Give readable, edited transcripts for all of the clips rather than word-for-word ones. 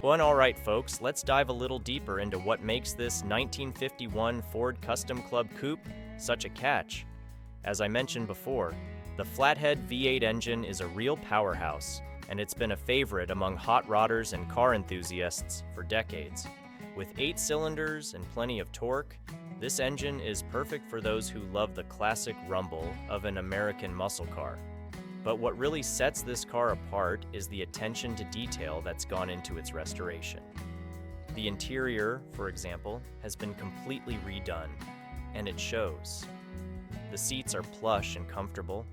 Well, alright folks, let's dive a little deeper into what makes this 1951 Ford Custom Club Coupe such a catch. As I mentioned before, the flathead V8 engine is a real powerhouse, and it's been a favorite among hot rodders and car enthusiasts for decades. With 8 cylinders and plenty of torque, this engine is perfect for those who love the classic rumble of an American muscle car. But what really sets this car apart is the attention to detail that's gone into its restoration. The interior, for example, has been completely redone, and it shows. The seats are plush and comfortable,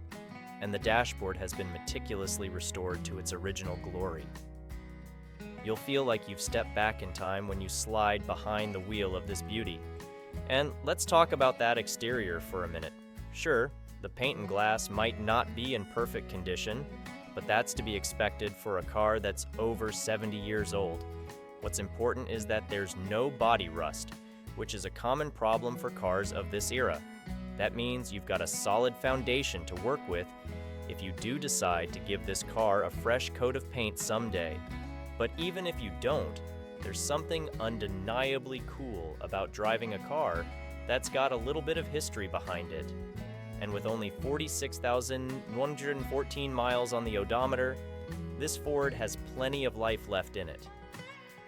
and the dashboard has been meticulously restored to its original glory. You'll feel like you've stepped back in time when you slide behind the wheel of this beauty. And let's talk about that exterior for a minute. Sure, the paint and glass might not be in perfect condition, but that's to be expected for a car that's over 70 years old. What's important is that there's no body rust, which is a common problem for cars of this era. That means you've got a solid foundation to work with if you do decide to give this car a fresh coat of paint someday. But even if you don't, there's something undeniably cool about driving a car that's got a little bit of history behind it. And with only 46,114 miles on the odometer, this Ford has plenty of life left in it.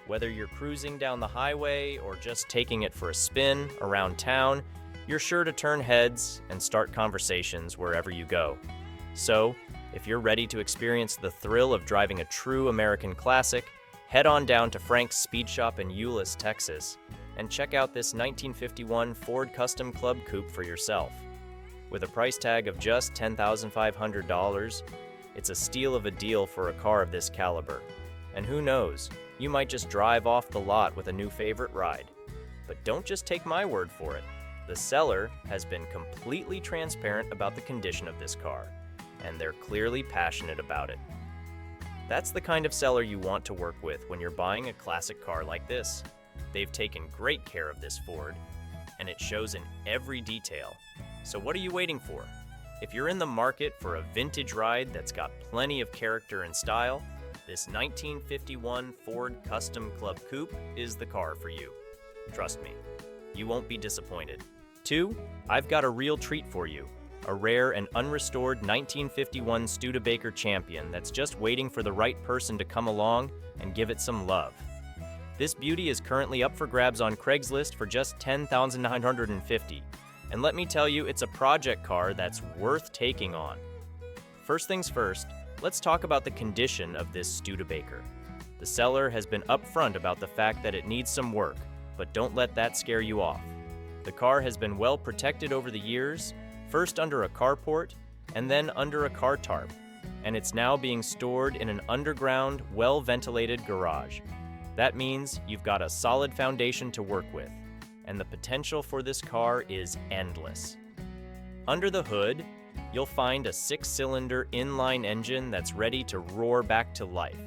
Whether you're cruising down the highway or just taking it for a spin around town, you're sure to turn heads and start conversations wherever you go. So, if you're ready to experience the thrill of driving a true American classic, head on down to Frank's Speed Shop in Euless, Texas, and check out this 1951 Ford Custom Club Coupe for yourself. With a price tag of just $10,500, it's a steal of a deal for a car of this caliber. And who knows, you might just drive off the lot with a new favorite ride. But don't just take my word for it. The seller has been completely transparent about the condition of this car, and they're clearly passionate about it. That's the kind of seller you want to work with when you're buying a classic car like this. They've taken great care of this Ford, and it shows in every detail. So what are you waiting for? If you're in the market for a vintage ride that's got plenty of character and style, this 1951 Ford Custom Club Coupe is the car for you. Trust me, you won't be disappointed. 2, I've got a real treat for you. A rare and unrestored 1951 Studebaker Champion that's just waiting for the right person to come along and give it some love. This beauty is currently up for grabs on Craigslist for just $10,950. And let me tell you, it's a project car that's worth taking on. First things first, let's talk about the condition of this Studebaker. The seller has been upfront about the fact that it needs some work, but don't let that scare you off. The car has been well protected over the years, first under a carport and then under a car tarp, and it's now being stored in an underground, well-ventilated garage. That means you've got a solid foundation to work with, and the potential for this car is endless. Under the hood, you'll find a 6-cylinder inline engine that's ready to roar back to life.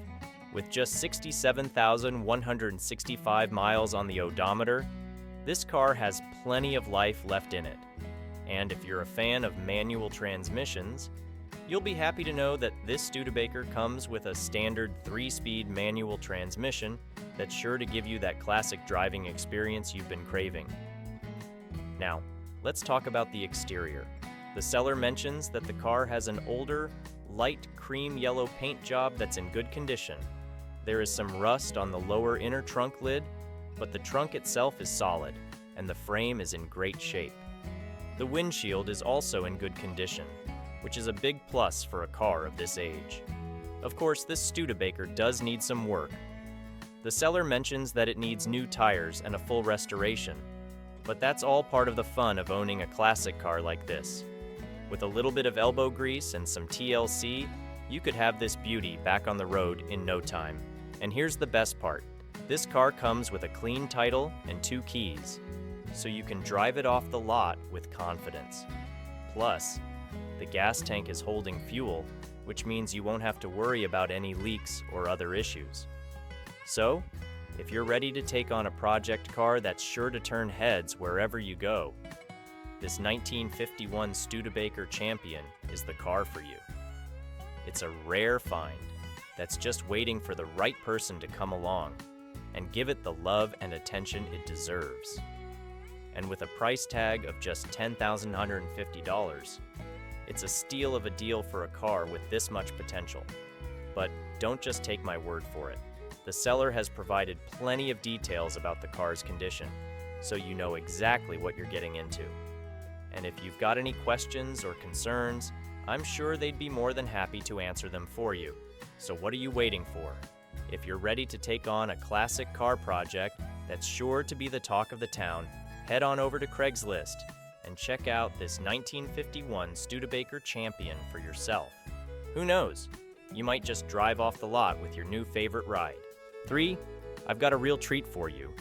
With just 67,165 miles on the odometer, this car has plenty of life left in it. And if you're a fan of manual transmissions, you'll be happy to know that this Studebaker comes with a standard 3-speed manual transmission that's sure to give you that classic driving experience you've been craving. Now, let's talk about the exterior. The seller mentions that the car has an older, light cream yellow paint job that's in good condition. There is some rust on the lower inner trunk lid, but the trunk itself is solid, and the frame is in great shape. The windshield is also in good condition, which is a big plus for a car of this age. Of course, this Studebaker does need some work. The seller mentions that it needs new tires and a full restoration, but that's all part of the fun of owning a classic car like this. With a little bit of elbow grease and some TLC, you could have this beauty back on the road in no time. And here's the best part. This car comes with a clean title and 2 keys, so you can drive it off the lot with confidence. Plus, the gas tank is holding fuel, which means you won't have to worry about any leaks or other issues. So, if you're ready to take on a project car that's sure to turn heads wherever you go, this 1951 Studebaker Champion is the car for you. It's a rare find, that's just waiting for the right person to come along and give it the love and attention it deserves. And with a price tag of just $10,150, it's a steal of a deal for a car with this much potential. But don't just take my word for it. The seller has provided plenty of details about the car's condition, so you know exactly what you're getting into. And if you've got any questions or concerns, I'm sure they'd be more than happy to answer them for you. So what are you waiting for? If you're ready to take on a classic car project that's sure to be the talk of the town, head on over to Craigslist and check out this 1951 Studebaker Champion for yourself. Who knows? You might just drive off the lot with your new favorite ride. 3, I've got a real treat for you.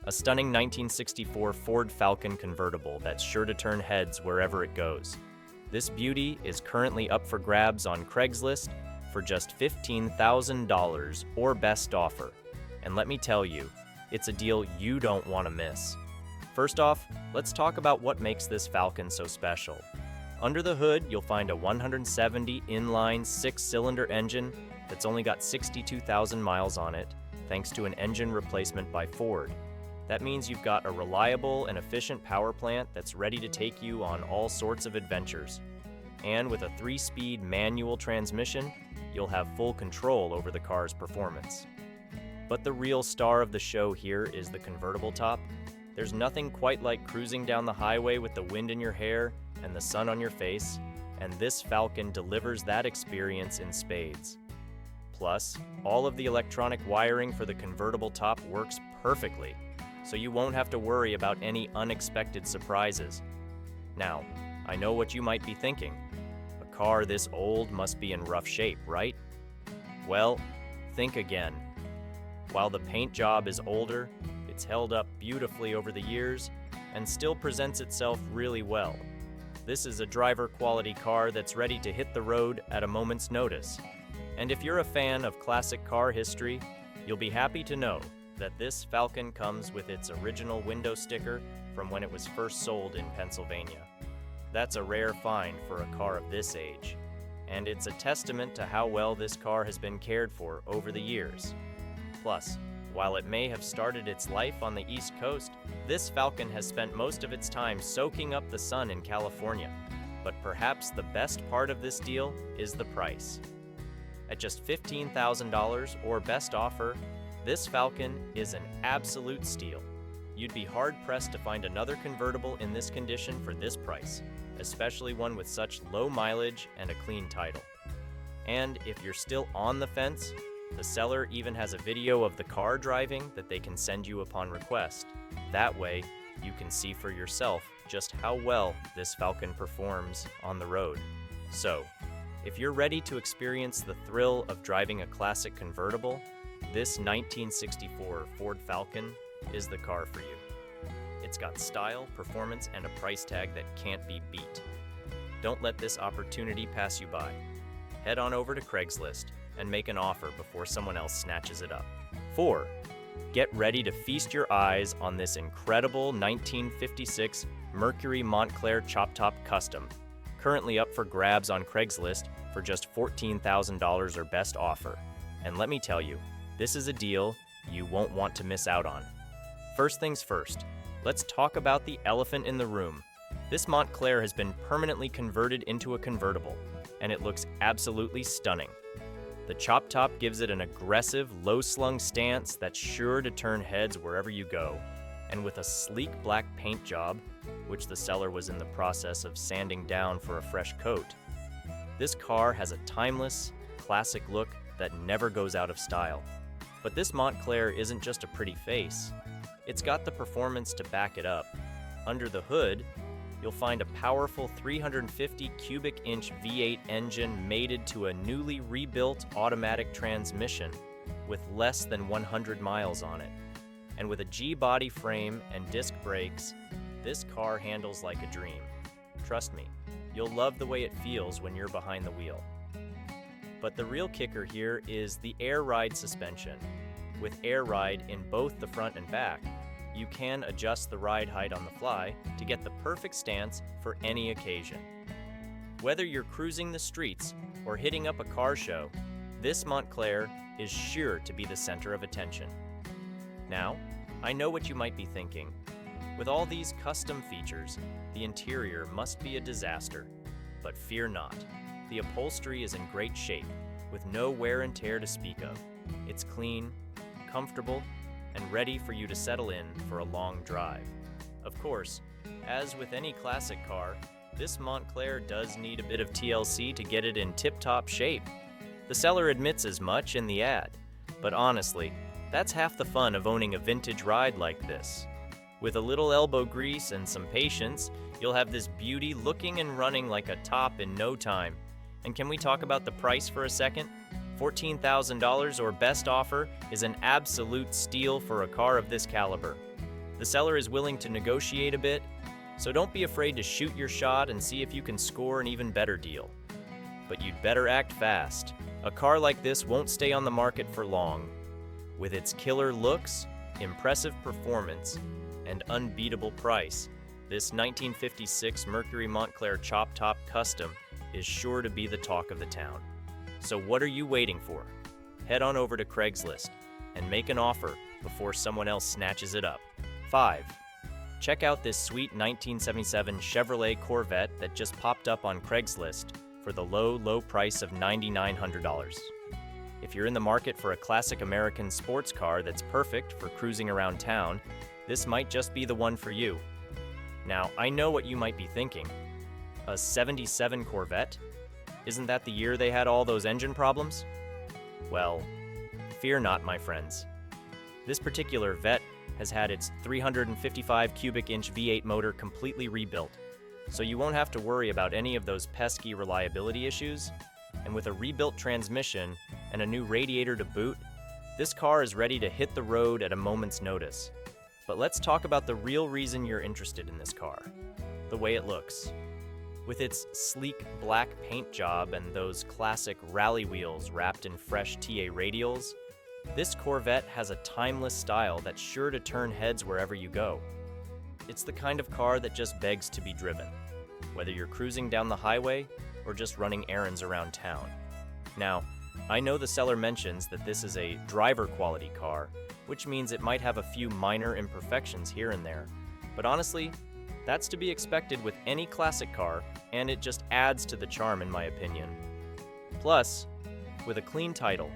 A stunning 1964 Ford Falcon convertible that's sure to turn heads wherever it goes. This beauty is currently up for grabs on Craigslist for just $15,000 or best offer. And let me tell you, it's a deal you don't want to miss. First off, let's talk about what makes this Falcon so special. Under the hood, you'll find a 170 inline 6-cylinder engine that's only got 62,000 miles on it, thanks to an engine replacement by Ford. That means you've got a reliable and efficient power plant that's ready to take you on all sorts of adventures. And with a 3-speed manual transmission, you'll have full control over the car's performance. But the real star of the show here is the convertible top. There's nothing quite like cruising down the highway with the wind in your hair and the sun on your face, and this Falcon delivers that experience in spades. Plus, all of the electronic wiring for the convertible top works perfectly, so you won't have to worry about any unexpected surprises. Now, I know what you might be thinking. A car this old must be in rough shape, right? Well, think again. While the paint job is older, it's held up beautifully over the years and still presents itself really well. This is a driver quality car that's ready to hit the road at a moment's notice. And if you're a fan of classic car history, you'll be happy to know that this Falcon comes with its original window sticker from when it was first sold in Pennsylvania. That's a rare find for a car of this age, and it's a testament to how well this car has been cared for over the years. Plus, while it may have started its life on the East Coast, this Falcon has spent most of its time soaking up the sun in California. But perhaps the best part of this deal is the price. At just $15,000 or best offer, this Falcon is an absolute steal. You'd be hard-pressed to find another convertible in this condition for this price, especially one with such low mileage and a clean title. And if you're still on the fence, the seller even has a video of the car driving that they can send you upon request. That way, you can see for yourself just how well this Falcon performs on the road. So, if you're ready to experience the thrill of driving a classic convertible, this 1964 Ford Falcon is the car for you. It's got style, performance, and a price tag that can't be beat. Don't let this opportunity pass you by. Head on over to Craigslist and make an offer before someone else snatches it up. 4. Get ready to feast your eyes on this incredible 1956 Mercury Montclair Chop Top Custom, currently up for grabs on Craigslist for just $14,000 or best offer. And let me tell you, this is a deal you won't want to miss out on. First things first, let's talk about the elephant in the room. This Montclair has been permanently converted into a convertible, and it looks absolutely stunning. The chop top gives it an aggressive, low-slung stance that's sure to turn heads wherever you go. And with a sleek black paint job, which the seller was in the process of sanding down for a fresh coat, this car has a timeless, classic look that never goes out of style. But this Montclair isn't just a pretty face. It's got the performance to back it up. Under the hood, you'll find a powerful 350 cubic inch V8 engine mated to a newly rebuilt automatic transmission with less than 100 miles on it. And with a G-body frame and disc brakes, this car handles like a dream. Trust me, you'll love the way it feels when you're behind the wheel. But the real kicker here is the Air Ride suspension. With Air Ride in both the front and back, you can adjust the ride height on the fly to get the perfect stance for any occasion. Whether you're cruising the streets or hitting up a car show, this Montclair is sure to be the center of attention. Now, I know what you might be thinking. With all these custom features, the interior must be a disaster. But fear not. The upholstery is in great shape, with no wear and tear to speak of. It's clean, comfortable, and ready for you to settle in for a long drive. Of course, as with any classic car, this Montclair does need a bit of TLC to get it in tip-top shape. The seller admits as much in the ad, but honestly, that's half the fun of owning a vintage ride like this. With a little elbow grease and some patience, you'll have this beauty looking and running like a top in no time. And can we talk about the price for a second? $14,000 or best offer is an absolute steal for a car of this caliber. The seller is willing to negotiate a bit, so don't be afraid to shoot your shot and see if you can score an even better deal. But you'd better act fast. A car like this won't stay on the market for long. With its killer looks, impressive performance, and unbeatable price, this 1956 Mercury Montclair Chop Top Custom is sure to be the talk of the town. So what are you waiting for? Head on over to Craigslist and make an offer before someone else snatches it up. 5. Check out this sweet 1977 Chevrolet Corvette that just popped up on Craigslist for the low price of $9,900. If you're in the market for a classic American sports car that's perfect for cruising around town, this might just be the one for you. Now, I know what you might be thinking. A 77 Corvette? Isn't that the year they had all those engine problems? Well, fear not, my friends. This particular Vette has had its 355 cubic inch V8 motor completely rebuilt, so you won't have to worry about any of those pesky reliability issues. And with a rebuilt transmission and a new radiator to boot, this car is ready to hit the road at a moment's notice. But let's talk about the real reason you're interested in this car: the way it looks. With its sleek black paint job and those classic rally wheels wrapped in fresh TA radials, this Corvette has a timeless style that's sure to turn heads wherever you go. It's the kind of car that just begs to be driven, whether you're cruising down the highway or just running errands around town. Now, I know the seller mentions that this is a driver quality car, which means it might have a few minor imperfections here and there, but honestly, that's to be expected with any classic car, and it just adds to the charm in my opinion. Plus, with a clean title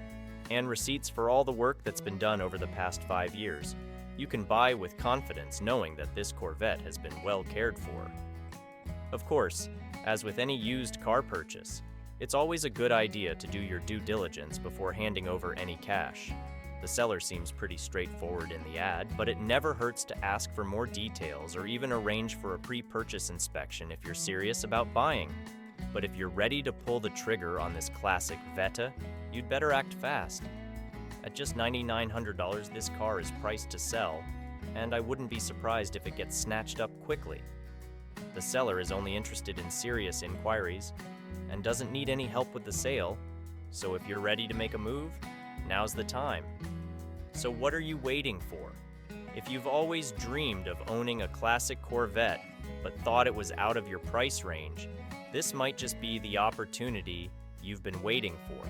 and receipts for all the work that's been done over the past 5 years, you can buy with confidence knowing that this Corvette has been well cared for. Of course, as with any used car purchase, it's always a good idea to do your due diligence before handing over any cash. The seller seems pretty straightforward in the ad, but it never hurts to ask for more details or even arrange for a pre-purchase inspection if you're serious about buying. But if you're ready to pull the trigger on this classic Vette, you'd better act fast. At just $9,900, this car is priced to sell, and I wouldn't be surprised if it gets snatched up quickly. The seller is only interested in serious inquiries and doesn't need any help with the sale, so if you're ready to make a move, now's the time. So what are you waiting for? If you've always dreamed of owning a classic Corvette but thought it was out of your price range, this might just be the opportunity you've been waiting for.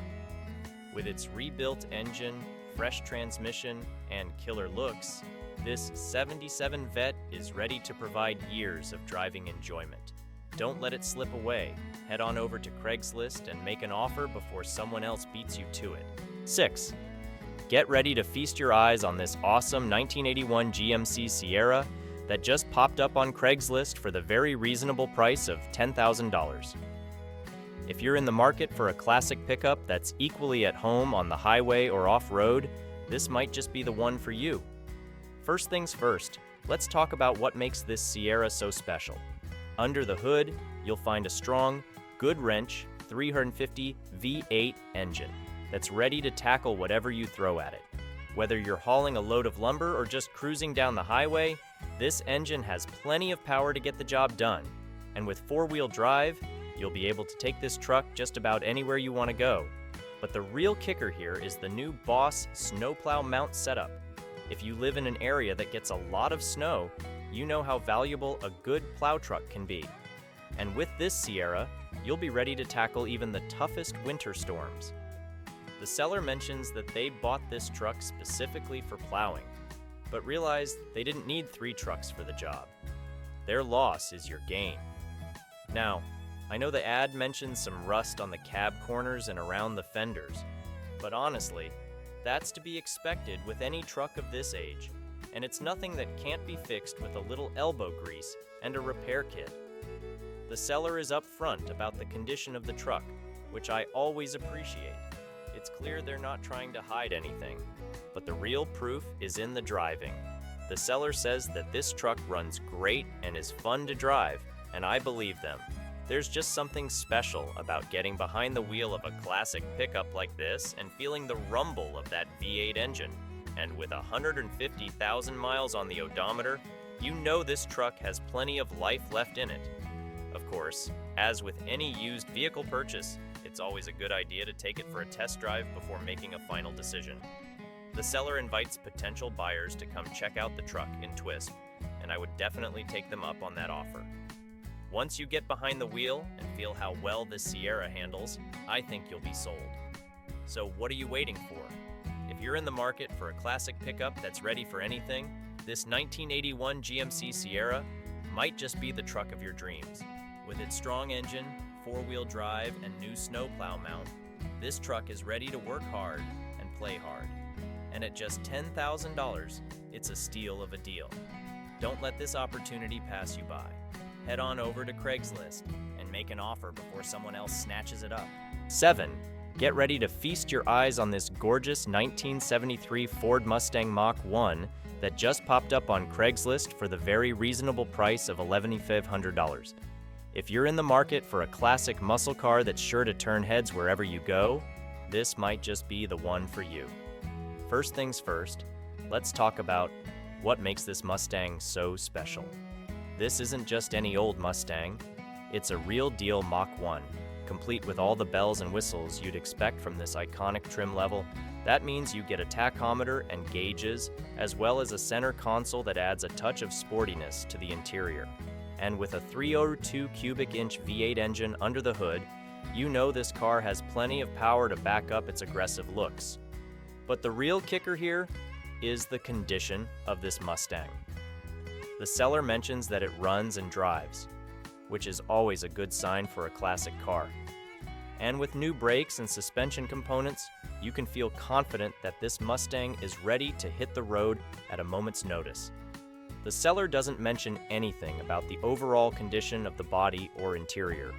With its rebuilt engine, fresh transmission, and killer looks, this 77 Vette is ready to provide years of driving enjoyment. Don't let it slip away. Head on over to Craigslist and make an offer before someone else beats you to it. 6. Get ready to feast your eyes on this awesome 1981 GMC Sierra that just popped up on Craigslist for the very reasonable price of $10,000. If you're in the market for a classic pickup that's equally at home on the highway or off-road, this might just be the one for you. First things first, let's talk about what makes this Sierra so special. Under the hood, you'll find a strong, good wrench 350 V8 engine that's ready to tackle whatever you throw at it. Whether you're hauling a load of lumber or just cruising down the highway, this engine has plenty of power to get the job done. And with four-wheel drive, you'll be able to take this truck just about anywhere you want to go. But the real kicker here is the new Boss snowplow mount setup. If you live in an area that gets a lot of snow, you know how valuable a good plow truck can be. And with this Sierra, you'll be ready to tackle even the toughest winter storms. The seller mentions that they bought this truck specifically for plowing, but realized they didn't need 3 trucks for the job. Their loss is your gain. Now, I know the ad mentions some rust on the cab corners and around the fenders, but honestly, that's to be expected with any truck of this age, and it's nothing that can't be fixed with a little elbow grease and a repair kit. The seller is upfront about the condition of the truck, which I always appreciate. It's clear they're not trying to hide anything, but the real proof is in the driving. The seller says that this truck runs great and is fun to drive, and I believe them. There's just something special about getting behind the wheel of a classic pickup like this and feeling the rumble of that V8 engine. And with 150,000 miles on the odometer, you know this truck has plenty of life left in it. Of course, as with any used vehicle purchase, it's always a good idea to take it for a test drive before making a final decision. The seller invites potential buyers to come check out the truck in Twisp, and I would definitely take them up on that offer. Once you get behind the wheel and feel how well this Sierra handles, I think you'll be sold. So what are you waiting for? If you're in the market for a classic pickup that's ready for anything, this 1981 GMC Sierra might just be the truck of your dreams. With its strong engine, 4-wheel drive, and new snowplow mount, this truck is ready to work hard and play hard. And at just $10,000, it's a steal of a deal. Don't let this opportunity pass you by. Head on over to Craigslist and make an offer before someone else snatches it up. 7. Get ready to feast your eyes on this gorgeous 1973 Ford Mustang Mach-1 that just popped up on Craigslist for the very reasonable price of $11,500. If you're in the market for a classic muscle car that's sure to turn heads wherever you go, this might just be the one for you. First things first, let's talk about what makes this Mustang so special. This isn't just any old Mustang, it's a real deal Mach-1, complete with all the bells and whistles you'd expect from this iconic trim level. That means you get a tachometer and gauges, as well as a center console that adds a touch of sportiness to the interior. And with a 302 cubic inch V8 engine under the hood, you know this car has plenty of power to back up its aggressive looks. But the real kicker here is the condition of this Mustang. The seller mentions that it runs and drives, which is always a good sign for a classic car. And with new brakes and suspension components, you can feel confident that this Mustang is ready to hit the road at a moment's notice. The seller doesn't mention anything about the overall condition of the body or interior,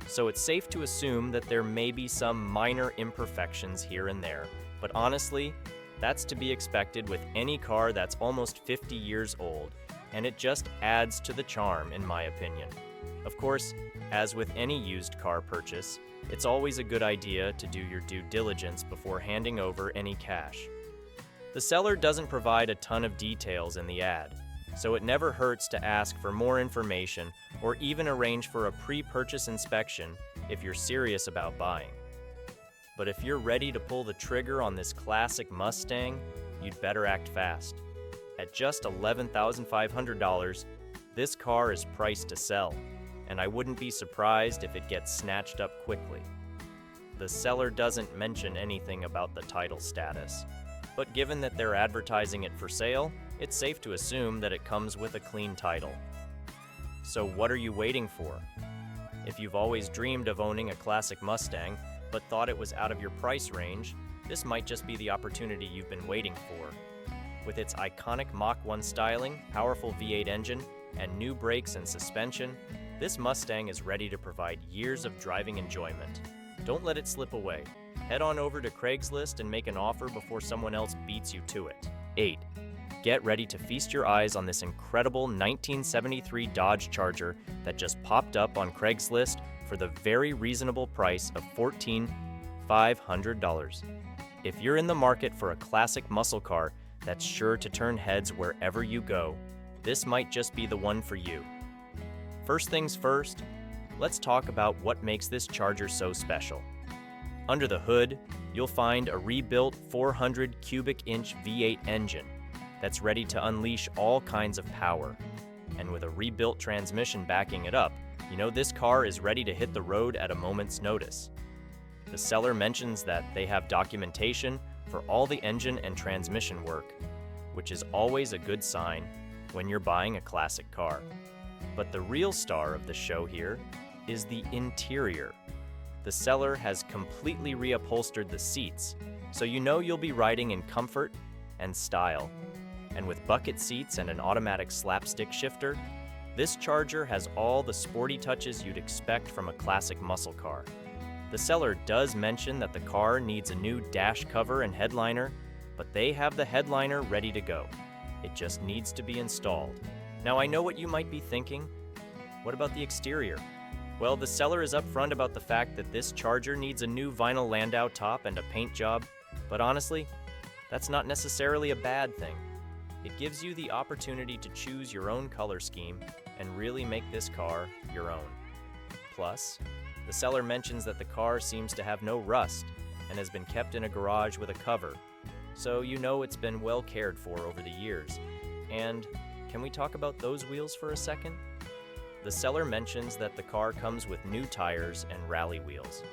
so it's safe to assume that there may be some minor imperfections here and there, but honestly, that's to be expected with any car that's almost 50 years old, and it just adds to the charm, in my opinion. Of course, as with any used car purchase, it's always a good idea to do your due diligence before handing over any cash. The seller doesn't provide a ton of details in the ad, so it never hurts to ask for more information or even arrange for a pre-purchase inspection if you're serious about buying. But if you're ready to pull the trigger on this classic Mustang, you'd better act fast. At just $11,500, this car is priced to sell, and I wouldn't be surprised if it gets snatched up quickly. The seller doesn't mention anything about the title status, but given that they're advertising it for sale, it's safe to assume that it comes with a clean title. So what are you waiting for? If you've always dreamed of owning a classic Mustang, but thought it was out of your price range, this might just be the opportunity you've been waiting for. With its iconic Mach-1 styling, powerful V8 engine, and new brakes and suspension, this Mustang is ready to provide years of driving enjoyment. Don't let it slip away. Head on over to Craigslist and make an offer before someone else beats you to it. 8. Get ready to feast your eyes on this incredible 1973 Dodge Charger that just popped up on Craigslist for the very reasonable price of $14,500. If you're in the market for a classic muscle car that's sure to turn heads wherever you go, this might just be the one for you. First things first, let's talk about what makes this Charger so special. Under the hood, you'll find a rebuilt 400 cubic inch V8 engine that's ready to unleash all kinds of power. And with a rebuilt transmission backing it up, you know this car is ready to hit the road at a moment's notice. The seller mentions that they have documentation for all the engine and transmission work, which is always a good sign when you're buying a classic car. But the real star of the show here is the interior. The seller has completely reupholstered the seats, so you know you'll be riding in comfort and style. And with bucket seats and an automatic slapstick shifter, this Charger has all the sporty touches you'd expect from a classic muscle car. The seller does mention that the car needs a new dash cover and headliner, but they have the headliner ready to go. It just needs to be installed. Now I know what you might be thinking. What about the exterior? Well, the seller is upfront about the fact that this Charger needs a new vinyl Landau top and a paint job, but honestly, that's not necessarily a bad thing. It gives you the opportunity to choose your own color scheme and really make this car your own. Plus, the seller mentions that the car seems to have no rust and has been kept in a garage with a cover, so you know it's been well cared for over the years. And can we talk about those wheels for a second? The seller mentions that the car comes with new tires and rally wheels,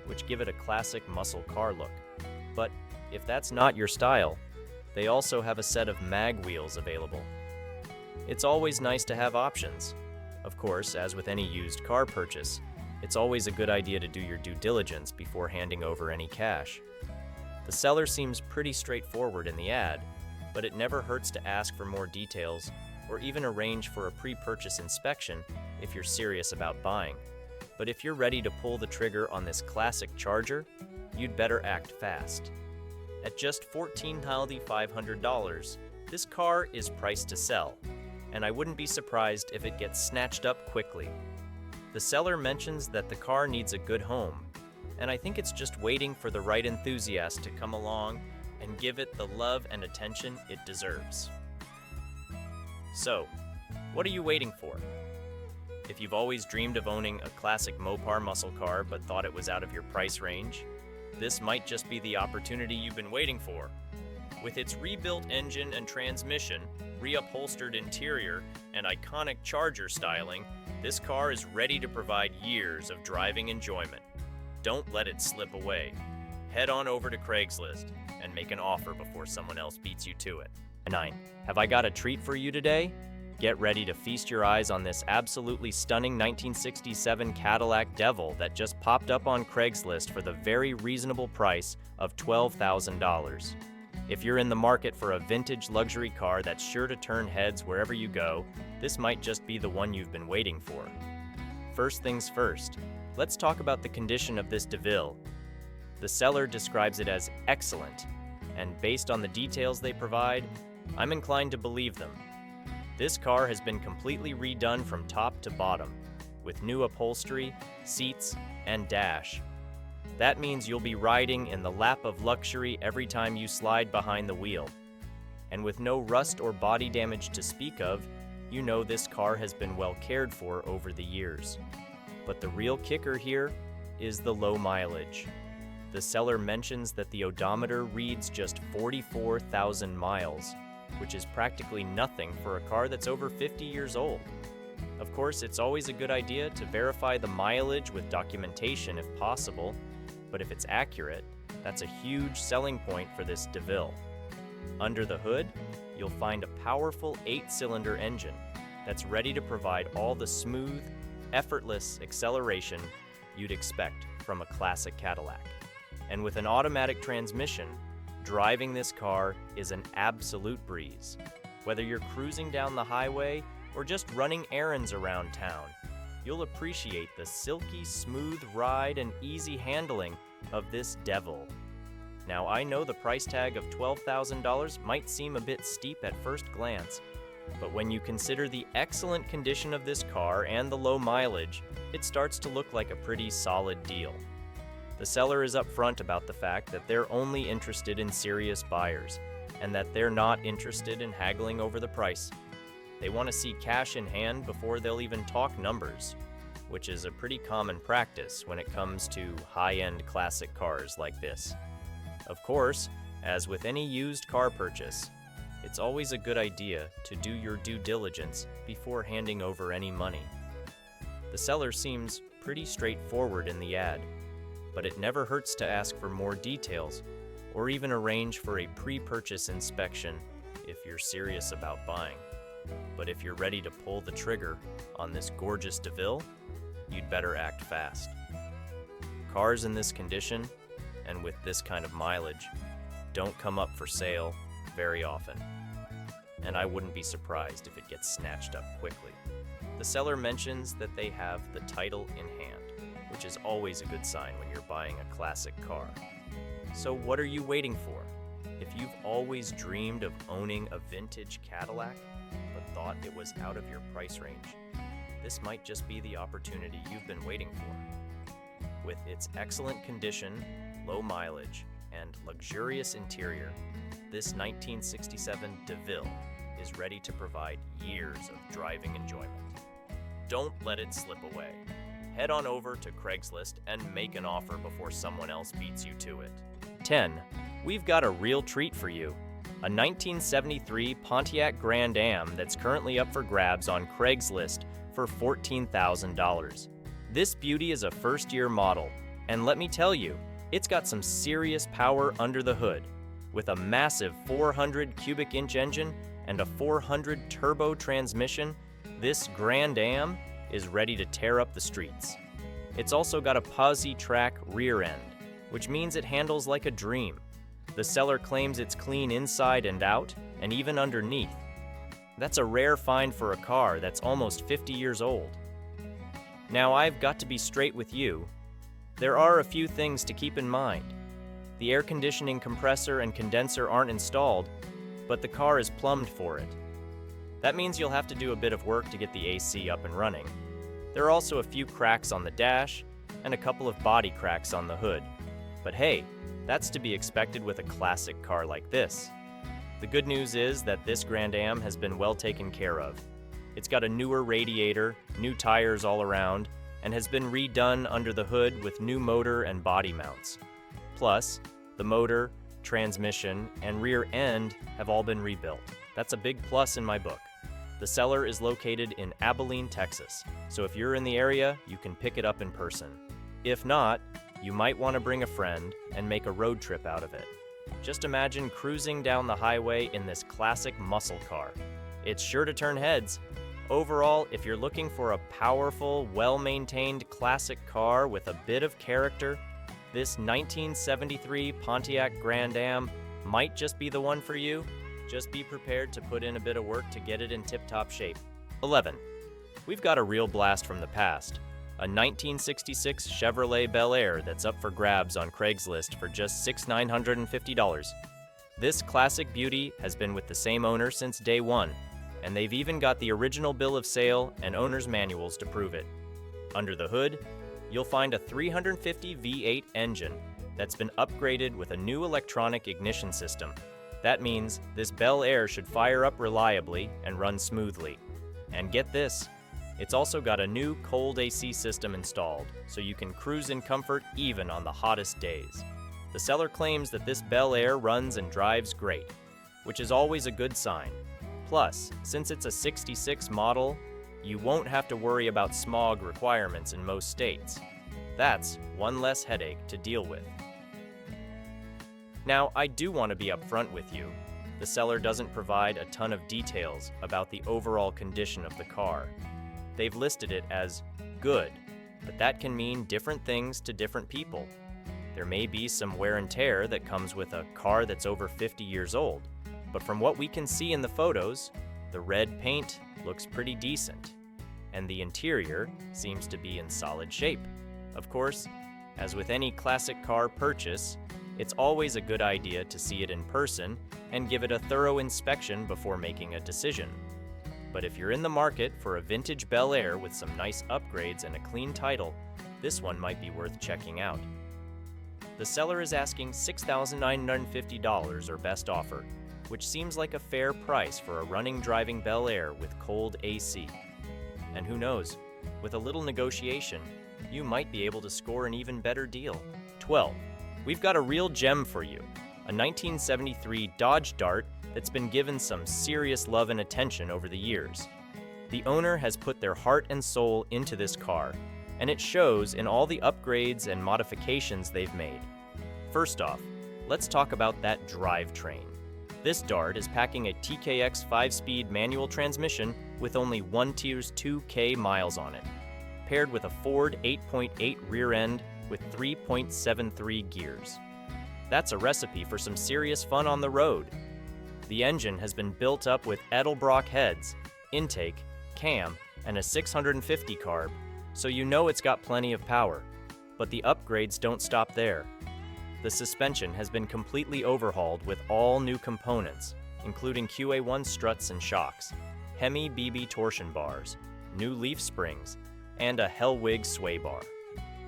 which give it a classic muscle car look. But if that's not your style, they also have a set of mag wheels available. It's always nice to have options. Of course, as with any used car purchase, it's always a good idea to do your due diligence before handing over any cash. The seller seems pretty straightforward in the ad, but it never hurts to ask for more details or even arrange for a pre-purchase inspection if you're serious about buying. But if you're ready to pull the trigger on this classic Charger, you'd better act fast. At just $14,500, this car is priced to sell, and I wouldn't be surprised if it gets snatched up quickly. The seller mentions that the car needs a good home, and I think it's just waiting for the right enthusiast to come along and give it the love and attention it deserves. So, what are you waiting for? If you've always dreamed of owning a classic Mopar muscle car but thought it was out of your price range, this might just be the opportunity you've been waiting for. With its rebuilt engine and transmission, reupholstered interior, and iconic Charger styling, this car is ready to provide years of driving enjoyment. Don't let it slip away. Head on over to Craigslist and make an offer before someone else beats you to it. 9. Have I got a treat for you today? Get ready to feast your eyes on this absolutely stunning 1967 Cadillac Devil that just popped up on Craigslist for the very reasonable price of $12,000. If you're in the market for a vintage luxury car that's sure to turn heads wherever you go, this might just be the one you've been waiting for. First things first, let's talk about the condition of this DeVille. The seller describes it as excellent, and based on the details they provide, I'm inclined to believe them. This car has been completely redone from top to bottom, with new upholstery, seats, and dash. That means you'll be riding in the lap of luxury every time you slide behind the wheel. And with no rust or body damage to speak of, you know this car has been well cared for over the years. But the real kicker here is the low mileage. The seller mentions that the odometer reads just 44,000 miles, which is practically nothing for a car that's over 50 years old. Of course, it's always a good idea to verify the mileage with documentation if possible, but if it's accurate, that's a huge selling point for this DeVille. Under the hood, you'll find a powerful 8-cylinder engine that's ready to provide all the smooth, effortless acceleration you'd expect from a classic Cadillac. And with an automatic transmission, driving this car is an absolute breeze. Whether you're cruising down the highway or just running errands around town, you'll appreciate the silky smooth ride and easy handling of this Devil. Now, I know the price tag of $12,000 might seem a bit steep at first glance, but when you consider the excellent condition of this car and the low mileage, it starts to look like a pretty solid deal. The seller is upfront about the fact that they're only interested in serious buyers, and that they're not interested in haggling over the price. They want to see cash in hand before they'll even talk numbers, which is a pretty common practice when it comes to high-end classic cars like this. Of course, as with any used car purchase, it's always a good idea to do your due diligence before handing over any money. The seller seems pretty straightforward in the ad. but it never hurts to ask for more details or even arrange for a pre-purchase inspection if you're serious about buying. But if you're ready to pull the trigger on this gorgeous DeVille, you'd better act fast. Cars in this condition and with this kind of mileage don't come up for sale very often, and I wouldn't be surprised if it gets snatched up quickly. The seller mentions that they have the title in hand, which is always a good sign when you're buying a classic car. So what are you waiting for? If you've always dreamed of owning a vintage Cadillac, but thought it was out of your price range, this might just be the opportunity you've been waiting for. With its excellent condition, low mileage, and luxurious interior, this 1967 DeVille is ready to provide years of driving enjoyment. Don't let it slip away. Head on over to Craigslist and make an offer before someone else beats you to it. 10. We've got a real treat for you. A 1973 Pontiac Grand Am that's currently up for grabs on Craigslist for $14,000. This beauty is a first-year model, and let me tell you, it's got some serious power under the hood. With a massive 400 cubic inch engine and a 400 turbo transmission, this Grand Am is ready to tear up the streets. It's also got a posi-track rear end, which means it handles like a dream. The seller claims it's clean inside and out, and even underneath. That's a rare find for a car that's almost 50 years old. Now, I've got to be straight with you. There are a few things to keep in mind. The air conditioning compressor and condenser aren't installed, but the car is plumbed for it. That means you'll have to do a bit of work to get the AC up and running. There are also a few cracks on the dash and a couple of body cracks on the hood. But hey, that's to be expected with a classic car like this. The good news is that this Grand Am has been well taken care of. It's got a newer radiator, new tires all around, and has been redone under the hood with new motor and body mounts. Plus, the motor, transmission, and rear end have all been rebuilt. That's a big plus in my book. The seller is located in Abilene, Texas, so if you're in the area, you can pick it up in person. If not, you might want to bring a friend and make a road trip out of it. Just imagine cruising down the highway in this classic muscle car. It's sure to turn heads. Overall, if you're looking for a powerful, well-maintained classic car with a bit of character, this 1973 Pontiac Grand Am might just be the one for you. Just be prepared to put in a bit of work to get it in tip-top shape. 11. We've got a real blast from the past. A 1966 Chevrolet Bel Air that's up for grabs on Craigslist for just $6,950. This classic beauty has been with the same owner since day one, and they've even got the original bill of sale and owner's manuals to prove it. Under the hood, you'll find a 350 V8 engine that's been upgraded with a new electronic ignition system. That means this Bel Air should fire up reliably and run smoothly. And get this, it's also got a new cold AC system installed, so you can cruise in comfort even on the hottest days. The seller claims that this Bel Air runs and drives great, which is always a good sign. Plus, since it's a 66 model, you won't have to worry about smog requirements in most states. That's one less headache to deal with. Now, I do want to be upfront with you. The seller doesn't provide a ton of details about the overall condition of the car. They've listed it as good, but that can mean different things to different people. There may be some wear and tear that comes with a car that's over 50 years old, but from what we can see in the photos, the red paint looks pretty decent, and the interior seems to be in solid shape. Of course, as with any classic car purchase, it's always a good idea to see it in person and give it a thorough inspection before making a decision. But if you're in the market for a vintage Bel Air with some nice upgrades and a clean title, this one might be worth checking out. The seller is asking $6,950 or best offer, which seems like a fair price for a running driving Bel Air with cold AC. And who knows, with a little negotiation, you might be able to score an even better deal. 12. We've got a real gem for you, a 1973 Dodge Dart that's been given some serious love and attention over the years. The owner has put their heart and soul into this car, and it shows in all the upgrades and modifications they've made. First off, let's talk about that drivetrain. This Dart is packing a TKX 5-speed manual transmission with only 1 Tier's 2K miles on it, paired with a Ford 8.8 rear end with 3.73 gears. That's a recipe for some serious fun on the road. The engine has been built up with Edelbrock heads, intake, cam, and a 650 carb, so you know it's got plenty of power. But the upgrades don't stop there. The suspension has been completely overhauled with all new components, including QA1 struts and shocks, Hemi BB torsion bars, new leaf springs, and a Hellwig sway bar.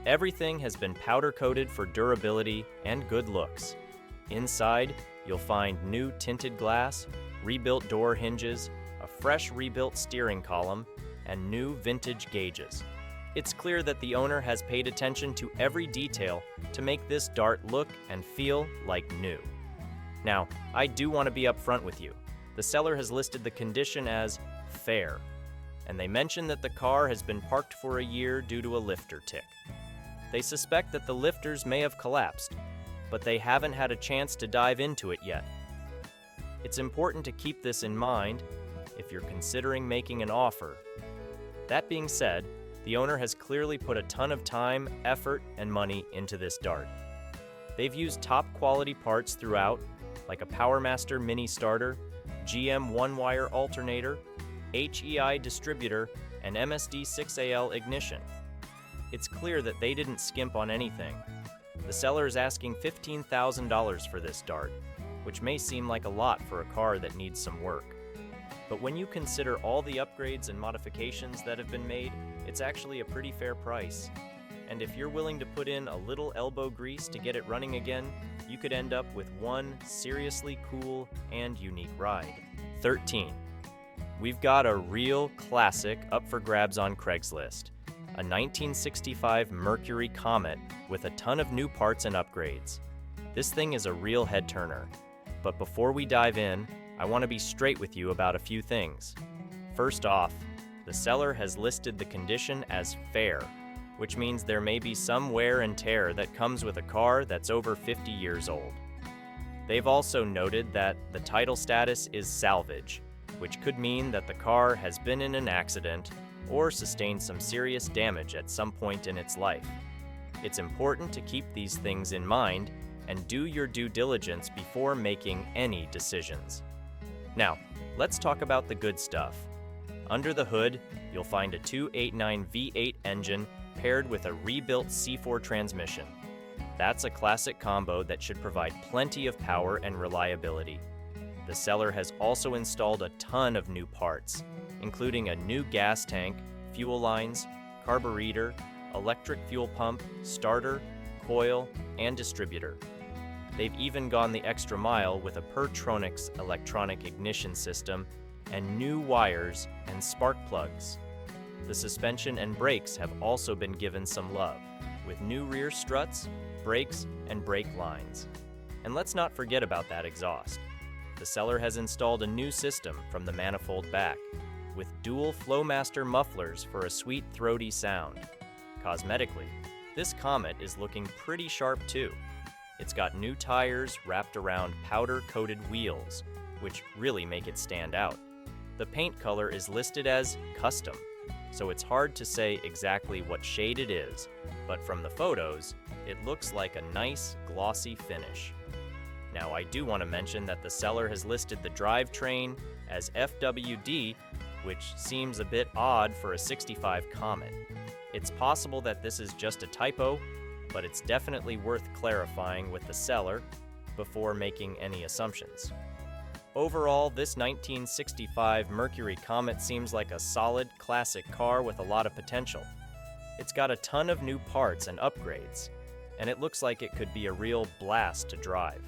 Everything has been powder-coated for durability and good looks. Inside, you'll find new tinted glass, rebuilt door hinges, a fresh rebuilt steering column, and new vintage gauges. It's clear that the owner has paid attention to every detail to make this Dart look and feel like new. Now, I do want to be upfront with you. The seller has listed the condition as fair, and they mention that the car has been parked for a year due to a lifter tick. They suspect that the lifters may have collapsed, but they haven't had a chance to dive into it yet. It's important to keep this in mind if you're considering making an offer. That being said, the owner has clearly put a ton of time, effort, and money into this Dart. They've used top quality parts throughout, like a PowerMaster mini starter, GM one-wire alternator, HEI distributor, and MSD 6AL ignition. It's clear that they didn't skimp on anything. The seller is asking $15,000 for this Dart, which may seem like a lot for a car that needs some work. But when you consider all the upgrades and modifications that have been made, it's actually a pretty fair price. And if you're willing to put in a little elbow grease to get it running again, you could end up with one seriously cool and unique ride. 13. We've got a real classic up for grabs on Craigslist. A 1965 Mercury Comet with a ton of new parts and upgrades. This thing is a real head turner. But before we dive in, I want to be straight with you about a few things. First off, the seller has listed the condition as fair, which means there may be some wear and tear that comes with a car that's over 50 years old. They've also noted that the title status is salvage, which could mean that the car has been in an accident or sustained some serious damage at some point in its life. It's important to keep these things in mind and do your due diligence before making any decisions. Now, let's talk about the good stuff. Under the hood, you'll find a 289 V8 engine paired with a rebuilt C4 transmission. That's a classic combo that should provide plenty of power and reliability. The seller has also installed a ton of new parts, including a new gas tank, fuel lines, carburetor, electric fuel pump, starter, coil, and distributor. They've even gone the extra mile with a Pertronix electronic ignition system and new wires and spark plugs. The suspension and brakes have also been given some love, with new rear struts, brakes, and brake lines. And let's not forget about that exhaust. The seller has installed a new system from the manifold back, with dual Flowmaster mufflers for a sweet throaty sound. Cosmetically, this Comet is looking pretty sharp too. It's got new tires wrapped around powder-coated wheels, which really make it stand out. The paint color is listed as custom, so it's hard to say exactly what shade it is, but from the photos, it looks like a nice glossy finish. Now, I do want to mention that the seller has listed the drivetrain as FWD, which seems a bit odd for a 65 Comet. It's possible that this is just a typo, but it's definitely worth clarifying with the seller before making any assumptions. Overall, this 1965 Mercury Comet seems like a solid, classic car with a lot of potential. It's got a ton of new parts and upgrades, and it looks like it could be a real blast to drive.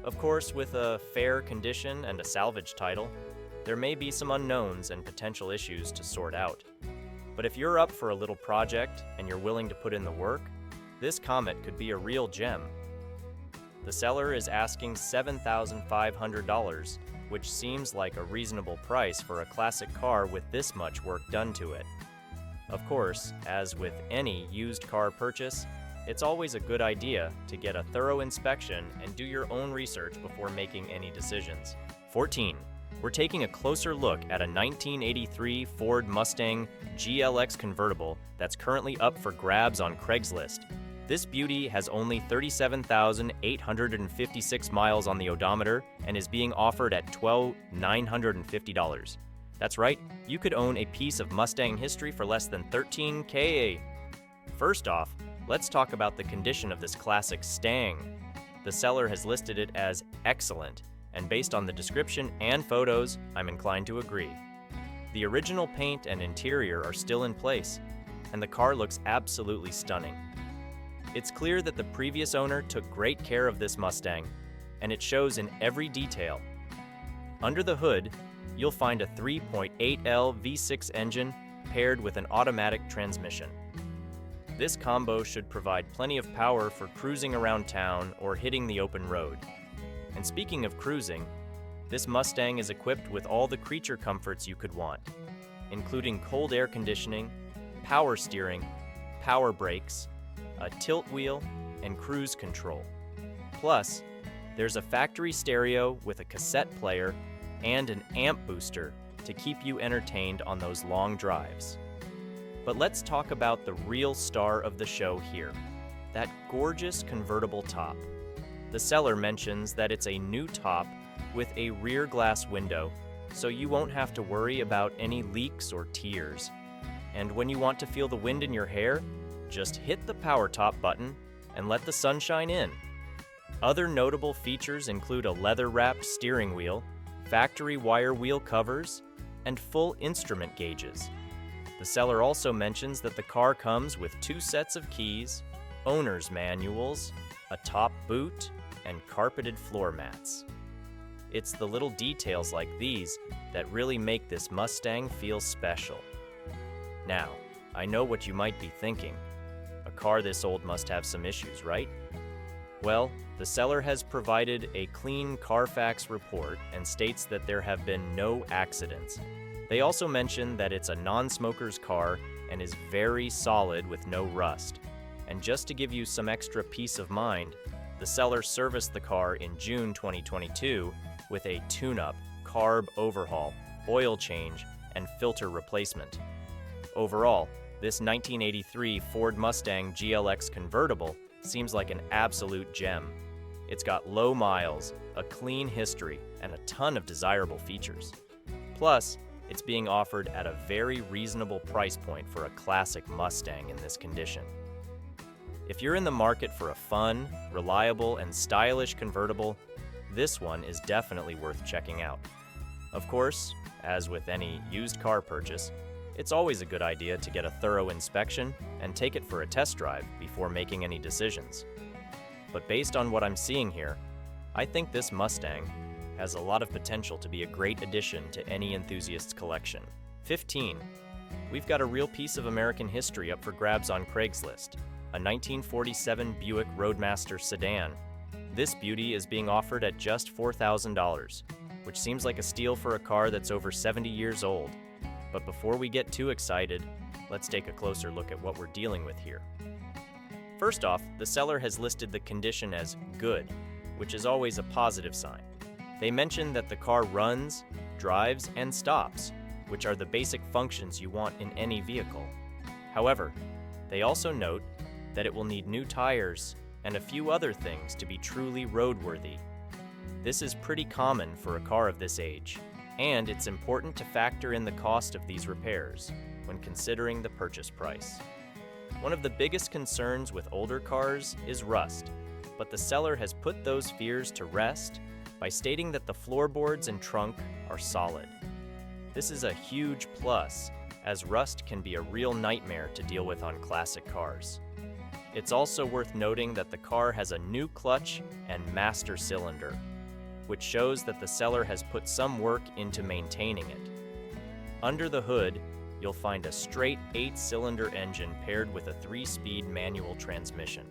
Of course, with a fair condition and a salvage title, there may be some unknowns and potential issues to sort out. But if you're up for a little project and you're willing to put in the work, this Comet could be a real gem. The seller is asking $7,500, which seems like a reasonable price for a classic car with this much work done to it. Of course, as with any used car purchase, it's always a good idea to get a thorough inspection and do your own research before making any decisions. 14. We're taking a closer look at a 1983 Ford Mustang GLX convertible that's currently up for grabs on Craigslist. This beauty has only 37,856 miles on the odometer and is being offered at $12,950. That's right, you could own a piece of Mustang history for less than $13K. First off, let's talk about the condition of this classic Stang. The seller has listed it as excellent, and based on the description and photos, I'm inclined to agree. The original paint and interior are still in place, and the car looks absolutely stunning. It's clear that the previous owner took great care of this Mustang, and it shows in every detail. Under the hood, you'll find a 3.8L V6 engine paired with an automatic transmission. This combo should provide plenty of power for cruising around town or hitting the open road. And speaking of cruising, this Mustang is equipped with all the creature comforts you could want, including cold air conditioning, power steering, power brakes, a tilt wheel, and cruise control. Plus, there's a factory stereo with a cassette player and an amp booster to keep you entertained on those long drives. But let's talk about the real star of the show here, that gorgeous convertible top. The seller mentions that it's a new top with a rear glass window, so you won't have to worry about any leaks or tears. And when you want to feel the wind in your hair, just hit the power top button and let the sunshine in. Other notable features include a leather-wrapped steering wheel, factory wire wheel covers, and full instrument gauges. The seller also mentions that the car comes with 2 sets of keys, owner's manuals, a top boot, and carpeted floor mats. It's the little details like these that really make this Mustang feel special. Now, I know what you might be thinking. A car this old must have some issues, right? Well, the seller has provided a clean Carfax report and states that there have been no accidents. They also mention that it's a non-smoker's car and is very solid with no rust. And just to give you some extra peace of mind, the seller serviced the car in June 2022 with a tune-up, carb overhaul, oil change, and filter replacement. Overall, this 1983 Ford Mustang GLX convertible seems like an absolute gem. It's got low miles, a clean history, and a ton of desirable features. Plus, it's being offered at a very reasonable price point for a classic Mustang in this condition. If you're in the market for a fun, reliable, and stylish convertible, this one is definitely worth checking out. Of course, as with any used car purchase, it's always a good idea to get a thorough inspection and take it for a test drive before making any decisions. But based on what I'm seeing here, I think this Mustang has a lot of potential to be a great addition to any enthusiast's collection. 15. We've got a real piece of American history up for grabs on Craigslist, a 1947 Buick Roadmaster sedan. This beauty is being offered at just $4,000, which seems like a steal for a car that's over 70 years old. But before we get too excited, let's take a closer look at what we're dealing with here. First off, the seller has listed the condition as good, which is always a positive sign. They mention that the car runs, drives, and stops, which are the basic functions you want in any vehicle. However, they also note that it will need new tires and a few other things to be truly roadworthy. This is pretty common for a car of this age, and it's important to factor in the cost of these repairs when considering the purchase price. One of the biggest concerns with older cars is rust, but the seller has put those fears to rest by stating that the floorboards and trunk are solid. This is a huge plus, as rust can be a real nightmare to deal with on classic cars. It's also worth noting that the car has a new clutch and master cylinder, which shows that the seller has put some work into maintaining it. Under the hood, you'll find a straight 8-cylinder engine paired with a 3-speed manual transmission.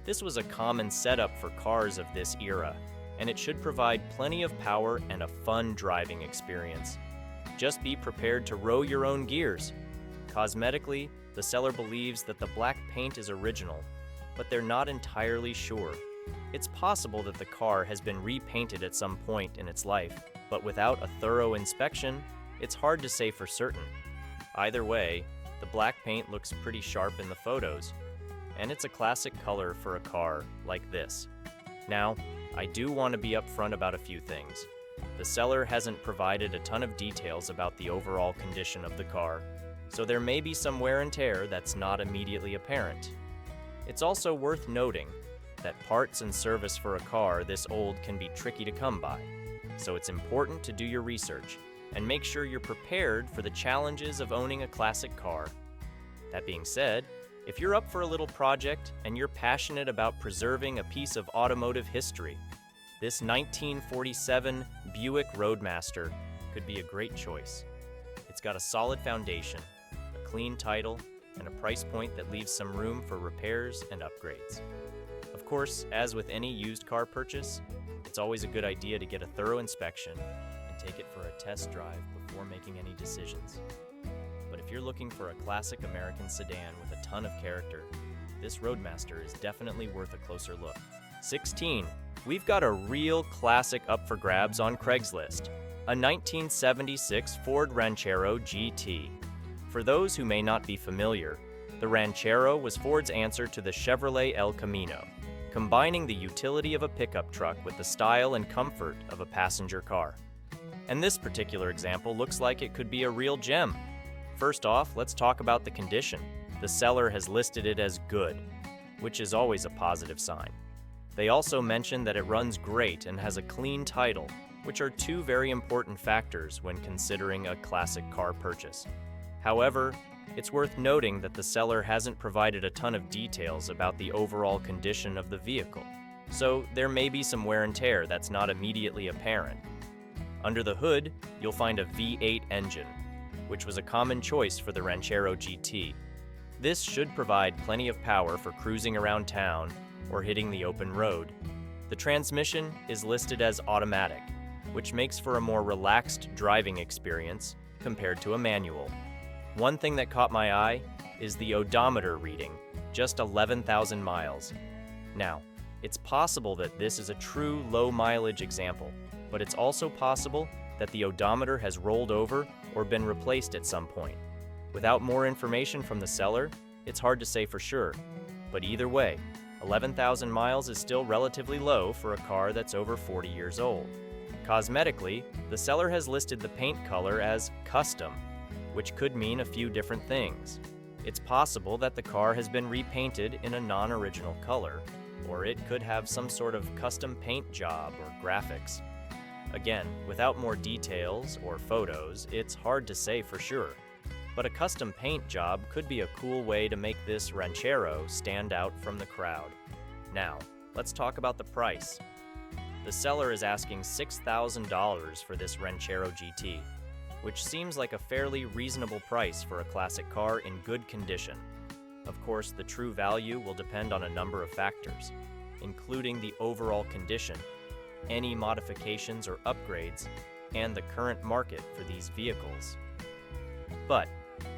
This was a common setup for cars of this era, and it should provide plenty of power and a fun driving experience. Just be prepared to row your own gears. Cosmetically, the seller believes that the black paint is original, but they're not entirely sure. It's possible that the car has been repainted at some point in its life, but without a thorough inspection, it's hard to say for certain. Either way, the black paint looks pretty sharp in the photos, and it's a classic color for a car like this. Now, I do want to be upfront about a few things. The seller hasn't provided a ton of details about the overall condition of the car, so there may be some wear and tear that's not immediately apparent. It's also worth noting that parts and service for a car this old can be tricky to come by, so it's important to do your research and make sure you're prepared for the challenges of owning a classic car. That being said, if you're up for a little project and you're passionate about preserving a piece of automotive history, this 1947 Buick Roadmaster could be a great choice. It's got a solid foundation, a clean title, and a price point that leaves some room for repairs and upgrades. Of course, as with any used car purchase, it's always a good idea to get a thorough inspection and take it for a test drive before making any decisions. But if you're looking for a classic American sedan with a ton of character, this Roadmaster is definitely worth a closer look. 16. We've got a real classic up for grabs on Craigslist, a 1976 Ford Ranchero GT. For those who may not be familiar, the Ranchero was Ford's answer to the Chevrolet El Camino, combining the utility of a pickup truck with the style and comfort of a passenger car. And this particular example looks like it could be a real gem. First off, let's talk about the condition. The seller has listed it as good, which is always a positive sign. They also mention that it runs great and has a clean title, which are two very important factors when considering a classic car purchase. However, it's worth noting that the seller hasn't provided a ton of details about the overall condition of the vehicle, so there may be some wear and tear that's not immediately apparent. Under the hood, you'll find a V8 engine, which was a common choice for the Ranchero GT. This should provide plenty of power for cruising around town or hitting the open road. The transmission is listed as automatic, which makes for a more relaxed driving experience compared to a manual. One thing that caught my eye is the odometer reading, just 11,000 miles. Now, it's possible that this is a true low mileage example, but it's also possible that the odometer has rolled over or been replaced at some point. Without more information from the seller, it's hard to say for sure, but either way, 11,000 miles is still relatively low for a car that's over 40 years old. Cosmetically, the seller has listed the paint color as custom, which could mean a few different things. It's possible that the car has been repainted in a non-original color, or it could have some sort of custom paint job or graphics. Again, without more details or photos, it's hard to say for sure, but a custom paint job could be a cool way to make this Ranchero stand out from the crowd. Now, let's talk about the price. The seller is asking $6,000 for this Ranchero GT, which seems like a fairly reasonable price for a classic car in good condition. Of course, the true value will depend on a number of factors, including the overall condition, any modifications or upgrades, and the current market for these vehicles. But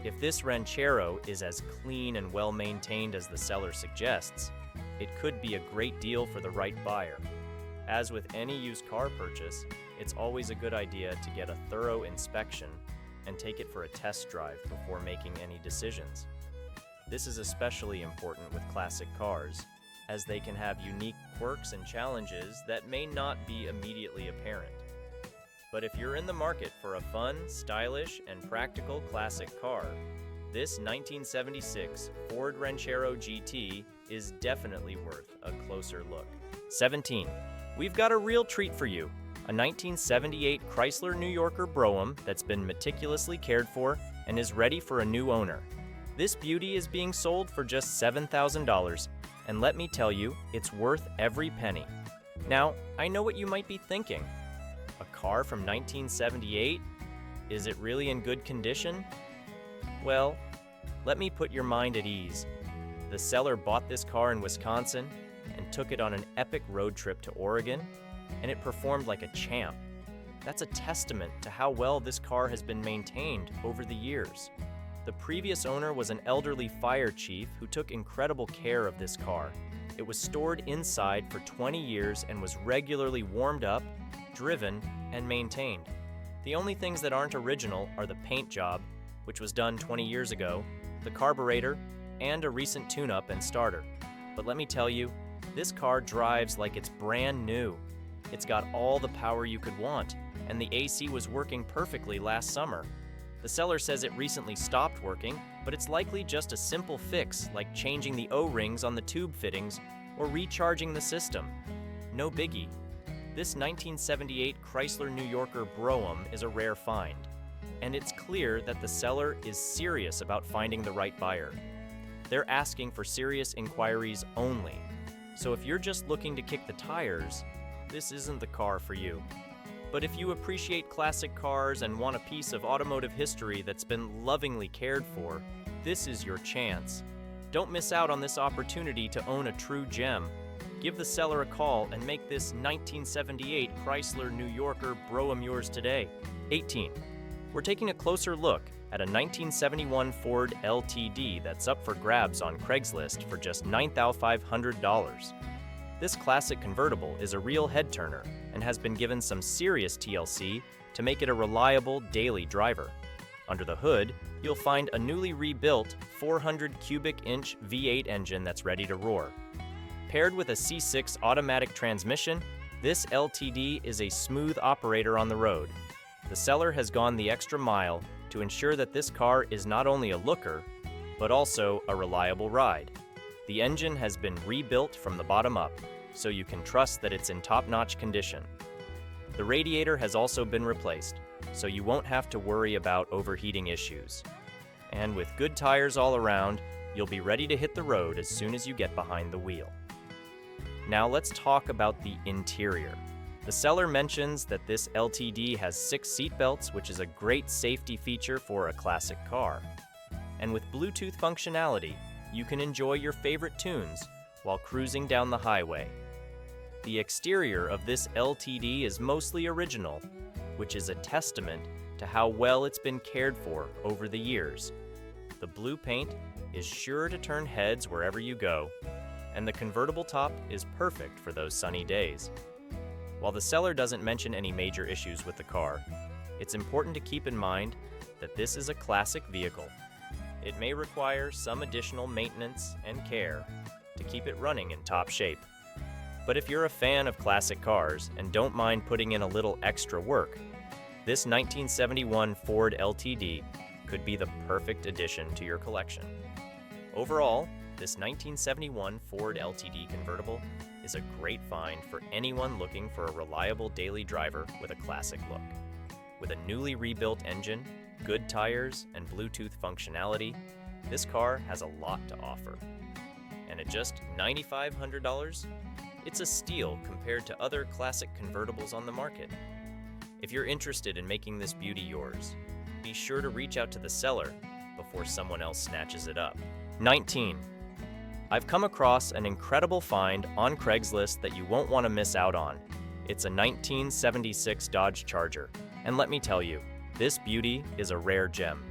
if this Ranchero is as clean and well-maintained as the seller suggests, it could be a great deal for the right buyer. As with any used car purchase, it's always a good idea to get a thorough inspection and take it for a test drive before making any decisions. This is especially important with classic cars, as they can have unique quirks and challenges that may not be immediately apparent. But if you're in the market for a fun, stylish, and practical classic car, this 1976 Ford Ranchero GT is definitely worth a closer look. 17. We've got a real treat for you, a 1978 Chrysler New Yorker Brougham that's been meticulously cared for and is ready for a new owner. This beauty is being sold for just $7,000, and let me tell you, it's worth every penny. Now, I know what you might be thinking. A car from 1978? Is it really in good condition? Well, let me put your mind at ease. The seller bought this car in Wisconsin and took it on an epic road trip to Oregon, and it performed like a champ. That's a testament to how well this car has been maintained over the years. The previous owner was an elderly fire chief who took incredible care of this car. It was stored inside for 20 years and was regularly warmed up, driven, and maintained. The only things that aren't original are the paint job, which was done 20 years ago, the carburetor, and a recent tune-up and starter. But let me tell you, this car drives like it's brand new. It's got all the power you could want, and the AC was working perfectly last summer. The seller says it recently stopped working, but it's likely just a simple fix like changing the O-rings on the tube fittings or recharging the system. No biggie. This 1978 Chrysler New Yorker Brougham is a rare find, and it's clear that the seller is serious about finding the right buyer. They're asking for serious inquiries only, so if you're just looking to kick the tires, this isn't the car for you. But if you appreciate classic cars and want a piece of automotive history that's been lovingly cared for, this is your chance. Don't miss out on this opportunity to own a true gem. Give the seller a call and make this 1978 Chrysler New Yorker Brougham yours today. 18. We're taking a closer look at a 1971 Ford LTD that's up for grabs on Craigslist for just $9,500. This classic convertible is a real head-turner and has been given some serious TLC to make it a reliable daily driver. Under the hood, you'll find a newly rebuilt 400 cubic inch V8 engine that's ready to roar. Paired with a C6 automatic transmission, this LTD is a smooth operator on the road. The seller has gone the extra mile to ensure that this car is not only a looker, but also a reliable ride. The engine has been rebuilt from the bottom up, so you can trust that it's in top-notch condition. The radiator has also been replaced, so you won't have to worry about overheating issues. And with good tires all around, you'll be ready to hit the road as soon as you get behind the wheel. Now let's talk about the interior. The seller mentions that this LTD has 6 seat belts, which is a great safety feature for a classic car. And with Bluetooth functionality, you can enjoy your favorite tunes while cruising down the highway. The exterior of this LTD is mostly original, which is a testament to how well it's been cared for over the years. The blue paint is sure to turn heads wherever you go, and the convertible top is perfect for those sunny days. While the seller doesn't mention any major issues with the car, it's important to keep in mind that this is a classic vehicle. It may require some additional maintenance and care to keep it running in top shape. But if you're a fan of classic cars and don't mind putting in a little extra work, this 1971 Ford LTD could be the perfect addition to your collection. Overall, this 1971 Ford LTD convertible is a great find for anyone looking for a reliable daily driver with a classic look. With a newly rebuilt engine, good tires, and Bluetooth functionality, this car has a lot to offer. And at just $9,500, it's a steal compared to other classic convertibles on the market. If you're interested in making this beauty yours, be sure to reach out to the seller before someone else snatches it up. 19. I've come across an incredible find on Craigslist that you won't want to miss out on. It's a 1976 Dodge Charger, and let me tell you, this beauty is a rare gem.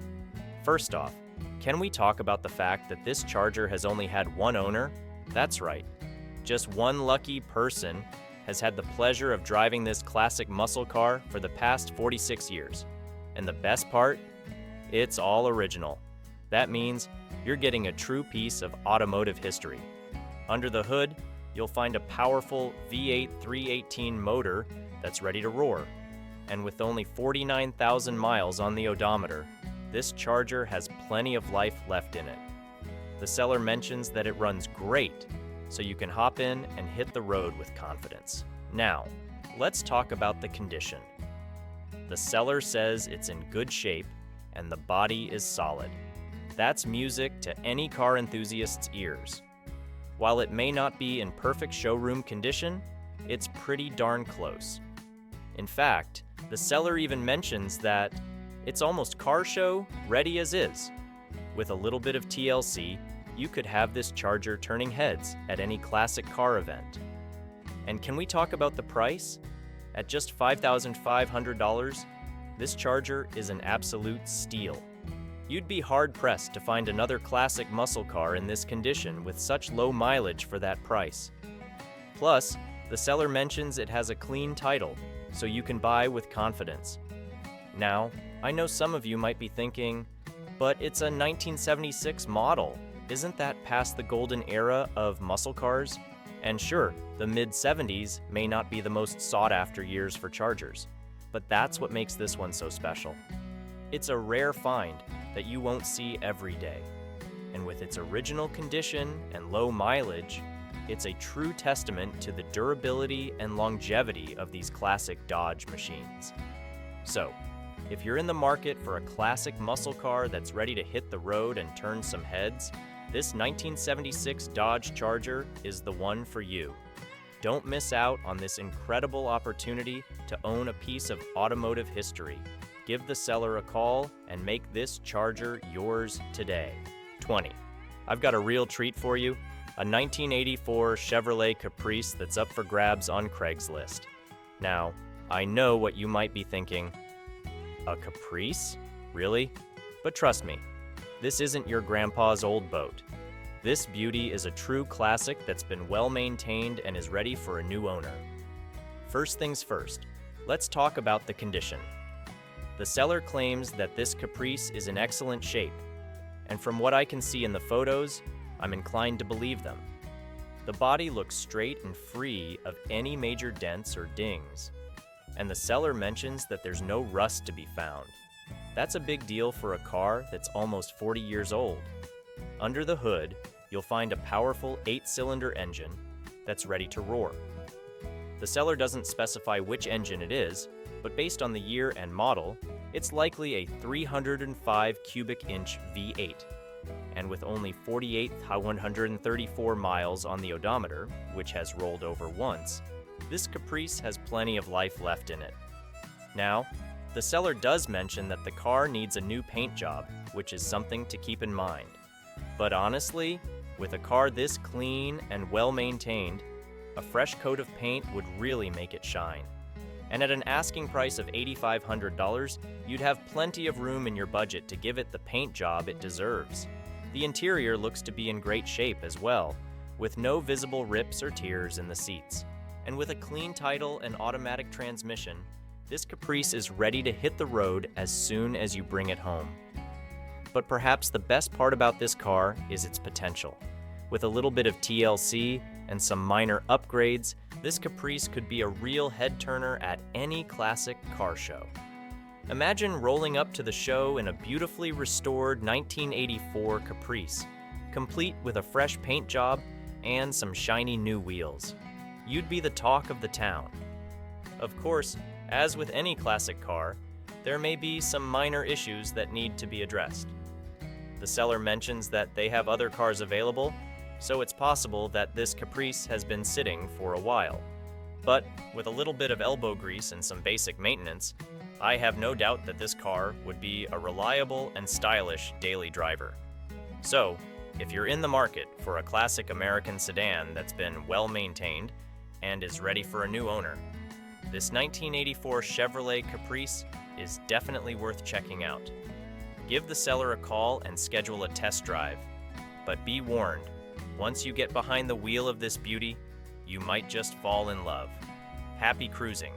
First off, can we talk about the fact that this Charger has only had one owner? That's right. Just one lucky person has had the pleasure of driving this classic muscle car for the past 46 years. And the best part? It's all original. That means you're getting a true piece of automotive history. Under the hood, you'll find a powerful V8 318 motor that's ready to roar. And with only 49,000 miles on the odometer, this Charger has plenty of life left in it. The seller mentions that it runs great, so you can hop in and hit the road with confidence. Now, let's talk about the condition. The seller says it's in good shape and the body is solid. That's music to any car enthusiast's ears. While it may not be in perfect showroom condition, it's pretty darn close. In fact, the seller even mentions that it's almost car show ready as is. With a little bit of TLC, you could have this Charger turning heads at any classic car event. And can we talk about the price? At just $5,500, this Charger is an absolute steal. You'd be hard-pressed to find another classic muscle car in this condition with such low mileage for that price. Plus, the seller mentions it has a clean title, so you can buy with confidence. Now, I know some of you might be thinking, but it's a 1976 model. Isn't that past the golden era of muscle cars? And sure, the mid-70s may not be the most sought-after years for Chargers, but that's what makes this one so special. It's a rare find that you won't see every day. And with its original condition and low mileage, it's a true testament to the durability and longevity of these classic Dodge machines. So, if you're in the market for a classic muscle car that's ready to hit the road and turn some heads, this 1976 Dodge Charger is the one for you. Don't miss out on this incredible opportunity to own a piece of automotive history. Give the seller a call and make this Charger yours today. 20. I've got a real treat for you, a 1984 Chevrolet Caprice that's up for grabs on Craigslist. Now, I know what you might be thinking. A Caprice? Really? But trust me, this isn't your grandpa's old boat. This beauty is a true classic that's been well maintained and is ready for a new owner. First things first, let's talk about the condition. The seller claims that this Caprice is in excellent shape, and from what I can see in the photos, I'm inclined to believe them. The body looks straight and free of any major dents or dings, and the seller mentions that there's no rust to be found. That's a big deal for a car that's almost 40 years old. Under the hood, you'll find a powerful 8-cylinder engine that's ready to roar. The seller doesn't specify which engine it is, but based on the year and model, it's likely a 305 cubic inch V8. And with only 48,134 miles on the odometer, which has rolled over once, this Caprice has plenty of life left in it. Now, the seller does mention that the car needs a new paint job, which is something to keep in mind. But honestly, with a car this clean and well maintained, a fresh coat of paint would really make it shine. And at an asking price of $8,500, you'd have plenty of room in your budget to give it the paint job it deserves. The interior looks to be in great shape as well, with no visible rips or tears in the seats. And with a clean title and automatic transmission, this Caprice is ready to hit the road as soon as you bring it home. But perhaps the best part about this car is its potential. With a little bit of TLC and some minor upgrades, this Caprice could be a real head-turner at any classic car show. Imagine rolling up to the show in a beautifully restored 1984 Caprice, complete with a fresh paint job and some shiny new wheels. You'd be the talk of the town. Of course, as with any classic car, there may be some minor issues that need to be addressed. The seller mentions that they have other cars available, so it's possible that this Caprice has been sitting for a while. But with a little bit of elbow grease and some basic maintenance, I have no doubt that this car would be a reliable and stylish daily driver. So, if you're in the market for a classic American sedan that's been well maintained and is ready for a new owner, this 1984 Chevrolet Caprice is definitely worth checking out. Give the seller a call and schedule a test drive. But be warned, once you get behind the wheel of this beauty, you might just fall in love. Happy cruising.